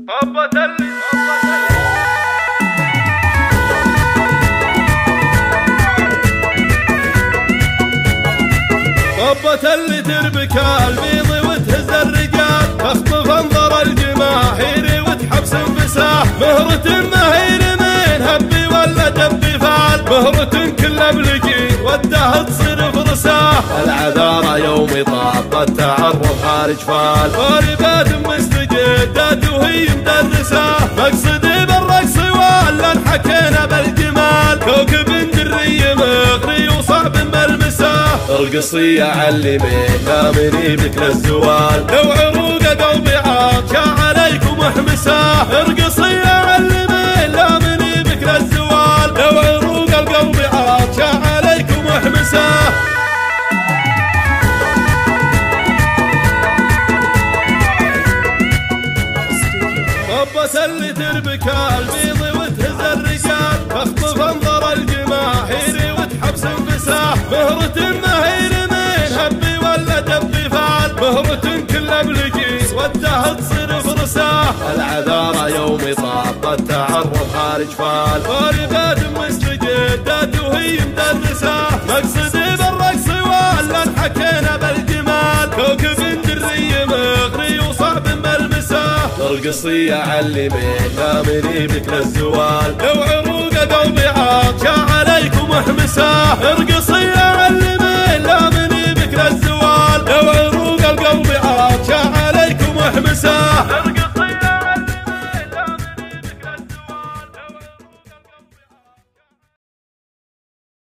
طبة اللي تربك البيض وتهز الرجال، تخطف انظر الجماهير وتحبس انفساح، مهرة مهير من هبي ولا دبي فعل، مهرة كلها بلقي ودها تصير فرساح، العذارى يومي طاب التعرف خارج فال، طالبات مستجدات وهي مدرسة، مقصدي بالرقص ولا انحكينا بالجمال، كوكب دري مغري وصعب ملمسه، ارقصي يا علمين لا مني بك للزوال، لو عروق قلبي عاطشة عليكم احمسه، ارقصي يا علمين لا مني بك للزوال، لو عروق القلب عاطشة عليكم احمسه. طبة اللي تربك البيض وتهز الرجال، تخطف انظر الجماهير وتحبس انفساح، مهرة مهير من هبي ولا دبي فعل، مهرة كلها بلقي ودها تصير فرساح، العذارى يومي طاب التعرف خارج فال، طالبات مستجدات وهي مدرسة، مقصدي بالرقص ولا انحكينا بالجمال، كوكب دري مغري وصعب ملمسه، ارقصي يا علمين لا مني بك للزوال، لو عروق قلبي عاطشة عليكم احمسه، ارقصي يا علمين لا مني بك للزوال، لو عروق القلب عاطشة عليكم احمسه.